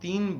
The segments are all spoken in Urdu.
3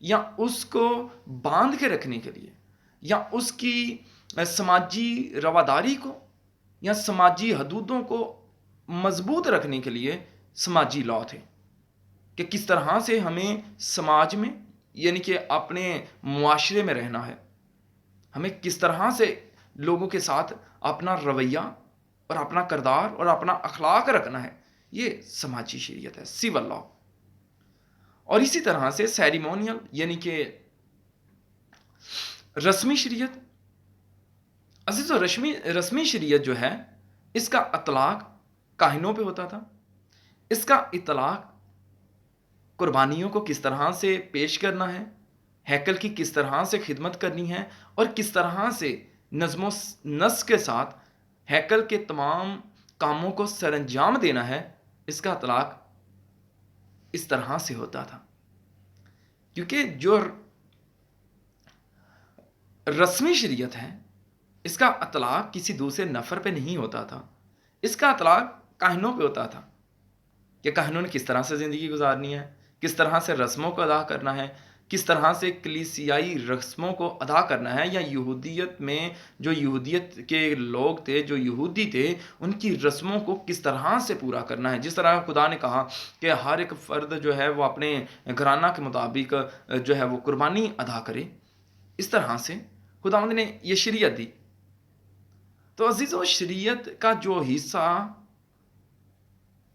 یا اس کو باندھ کے رکھنے کے لیے یا اس کی سماجی رواداری کو یا سماجی حدودوں کو مضبوط رکھنے کے لیے سماجی لاء تھے کہ کس طرح سے ہمیں سماج میں یعنی کہ اپنے معاشرے میں رہنا ہے، ہمیں کس طرح سے لوگوں کے ساتھ اپنا رویہ اور اپنا کردار اور اپنا اخلاق رکھنا ہے، یہ سماجی شریعت ہے، سول لاء۔ اور اسی طرح سے سیریمونیل یعنی کہ رسمی شریعت، عزیز و رسمی شریعت جو ہے اس کا اطلاق کاہنوں پہ ہوتا تھا، اس کا اطلاق قربانیوں کو کس طرح سے پیش کرنا ہے، ہیکل کی کس طرح سے خدمت کرنی ہے اور کس طرح سے نظم و نسق کے ساتھ ہیکل کے تمام کاموں کو سر انجام دینا ہے، اس کا اطلاق اس طرح سے ہوتا تھا۔ کیونکہ جو رسمی شریعت ہے اس کا اطلاق کسی دوسرے نفر پہ نہیں ہوتا تھا، اس کا اطلاق کاہنوں پہ ہوتا تھا کہ کاہنوں نے کس طرح سے زندگی گزارنی ہے، کس طرح سے رسموں کو ادا کرنا ہے، کس طرح سے کلیسیائی رسموں کو ادا کرنا ہے، یا یہودیت میں جو یہودیت کے لوگ تھے، جو یہودی تھے، ان کی رسموں کو کس طرح سے پورا کرنا ہے۔ جس طرح خدا نے کہا کہ ہر ایک فرد جو ہے وہ اپنے گھرانہ کے مطابق جو ہے وہ قربانی ادا کرے، اس طرح سے خداوند نے یہ شریعت دی۔ تو عزیزو، شریعت کا جو حصہ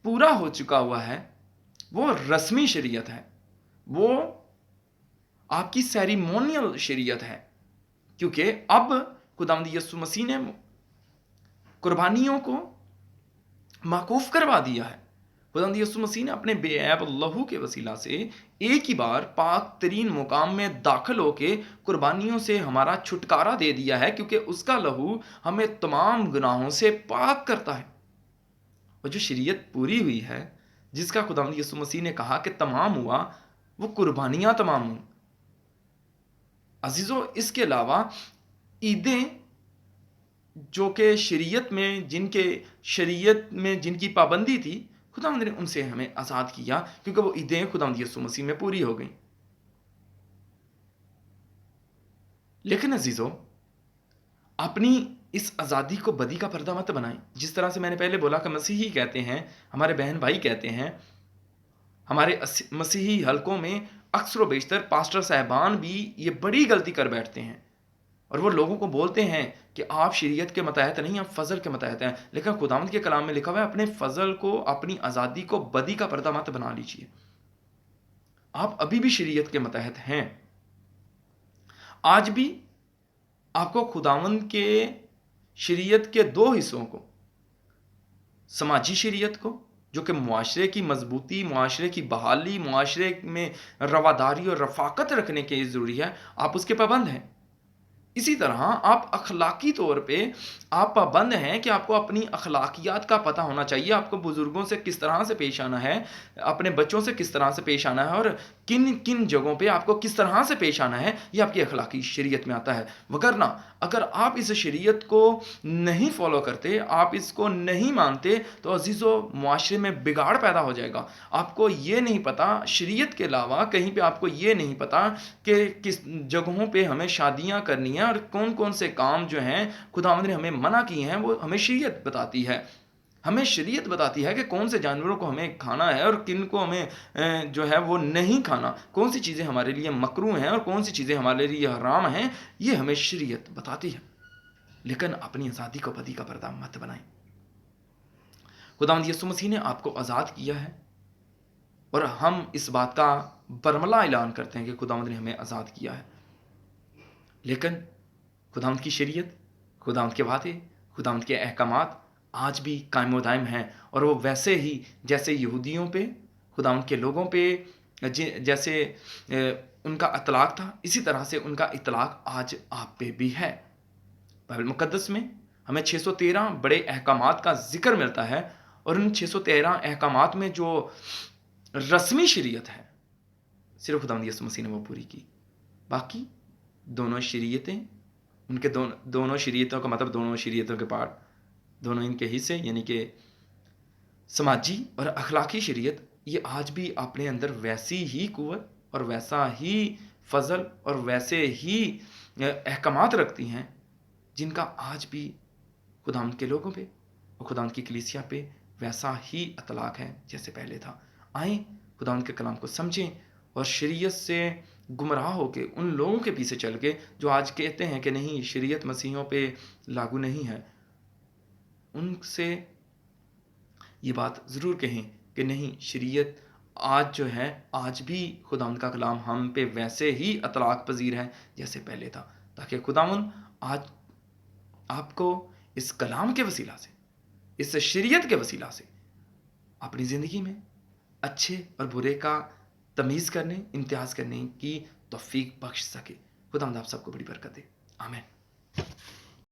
پورا ہو چکا ہوا ہے وہ رسمی شریعت ہے، وہ آپ کی سیریمونیل شریعت ہے، کیونکہ اب خداوند یسوع مسیح نے قربانیوں کو موقوف کروا دیا ہے۔ خداوند یسوع مسیح نے اپنے بے عیب لہو کے وسیلہ سے ایک ہی بار پاک ترین مقام میں داخل ہو کے قربانیوں سے ہمارا چھٹکارا دے دیا ہے، کیونکہ اس کا لہو ہمیں تمام گناہوں سے پاک کرتا ہے۔ اور جو شریعت پوری ہوئی ہے، جس کا خداوند یسوع مسیح نے کہا کہ تمام ہوا، وہ قربانیاں تمام ہوئیں۔ عزیزو، اس کے علاوہ عیدیں جو کہ شریعت میں جن کی پابندی تھی، خداوند نے ان سے ہمیں آزاد کیا، کیونکہ وہ عیدیں خداوند یسوع مسیح میں پوری ہو گئیں۔ لیکن عزیزو، اپنی اس آزادی کو بدی کا پردہ مت بنائیں۔ جس طرح سے میں نے پہلے بولا کہ مسیحی کہتے ہیں، ہمارے بہن بھائی کہتے ہیں، ہمارے مسیحی حلقوں میں اکثر و بیشتر پاسٹر صاحبان بھی یہ بڑی غلطی کر بیٹھتے ہیں، اور وہ لوگوں کو بولتے ہیں کہ آپ شریعت کے متحد نہیں، آپ فضل کے متحد ہیں۔ لیکن خداوند کے کلام میں لکھا ہوا ہے، اپنے فضل کو، اپنی آزادی کو بدی کا پردہ مت بنا لیجیے۔ آپ ابھی بھی شریعت کے متحد ہیں۔ آج بھی آپ کو خداوند کے شریعت کے دو حصوں کو، سماجی شریعت کو جو کہ معاشرے کی مضبوطی، معاشرے کی بحالی، معاشرے میں رواداری اور رفاقت رکھنے کے لیے ضروری ہے، آپ اس کے پابند ہیں۔ اسی طرح آپ اخلاقی طور پہ آپ پابند ہیں کہ آپ کو اپنی اخلاقیات کا پتہ ہونا چاہیے، آپ کو بزرگوں سے کس طرح سے پیش آنا ہے، اپنے بچوں سے کس طرح سے پیش آنا ہے، اور کن کن جگہوں پہ آپ کو کس طرح سے پیش آنا ہے، یہ آپ کی اخلاقی شریعت میں آتا ہے۔ وگرنہ اگر آپ اس شریعت کو نہیں فالو کرتے، آپ اس کو نہیں مانتے، تو عزیزو، معاشرے میں بگاڑ پیدا ہو جائے گا۔ آپ کو یہ نہیں پتا، شریعت کے علاوہ کہیں پہ آپ کو یہ نہیں پتا کہ کس جگہوں پہ ہمیں شادیاں کرنی ہیں، اور کون کون سے کام جو ہیں خداوند نے ہمیں منع کیے ہیں، وہ ہمیں شریعت بتاتی ہے۔ ہمیں شریعت بتاتی ہے کہ کون سے جانوروں کو ہمیں کھانا ہے اور کن کو ہمیں جو ہے وہ نہیں کھانا، کون سی چیزیں ہمارے لیے مکروہ ہیں اور کون سی چیزیں ہمارے لیے حرام ہیں، یہ ہمیں شریعت بتاتی ہے۔ لیکن اپنی آزادی کو بدی کا پردہ مت بنائیں۔ خداوند یسوع مسیح نے آپ کو آزاد کیا ہے، اور ہم اس بات کا برملا اعلان کرتے ہیں کہ خداوند نے ہمیں آزاد کیا ہے۔ لیکن خداوند کی شریعت، خداوند کے وعدے، خداوند کے احکامات آج بھی قائم و دائم ہیں، اور وہ ویسے ہی جیسے یہودیوں پہ، خداوند کے لوگوں پہ جیسے ان کا اطلاق تھا، اسی طرح سے ان کا اطلاق آج آپ پہ بھی ہے۔ بائبل مقدس میں ہمیں 613 بڑے احکامات کا ذکر ملتا ہے، اور ان 613 احکامات میں جو رسمی شریعت ہے، صرف خداوند یسوع مسیح نے وہ پوری کی۔ باقی دونوں شریعتیں، ان کے دونوں شریعتوں کا مطلب دونوں شریعتوں کے پارٹ، دونوں ان کے حصے، یعنی کہ سماجی اور اخلاقی شریعت، یہ آج بھی اپنے اندر ویسی ہی قوت اور ویسا ہی فضل اور ویسے ہی احکامات رکھتی ہیں جن کا آج بھی خداوند کے لوگوں پہ اور خداوند کی کلیسیا پہ ویسا ہی اطلاق ہے جیسے پہلے تھا۔ آئیں خداوند کے کلام کو سمجھیں اور شریعت سے گمراہ ہو کے ان لوگوں کے پیچھے چل کے جو آج کہتے ہیں کہ نہیں شریعت مسیحیوں پہ لاگو نہیں ہے، ان سے یہ بات ضرور کہیں کہ نہیں، شریعت آج جو ہے آج بھی خداوند کا کلام ہم پہ ویسے ہی اطلاق پذیر ہے جیسے پہلے تھا، تاکہ خداوند آج آپ کو اس کلام کے وسیلہ سے، اس شریعت کے وسیلہ سے اپنی زندگی میں اچھے اور برے کا تمیز کرنے، امتیاز کرنے کی توفیق بخش سکے۔ خداوند آپ سب کو بڑی برکت دے، آمین۔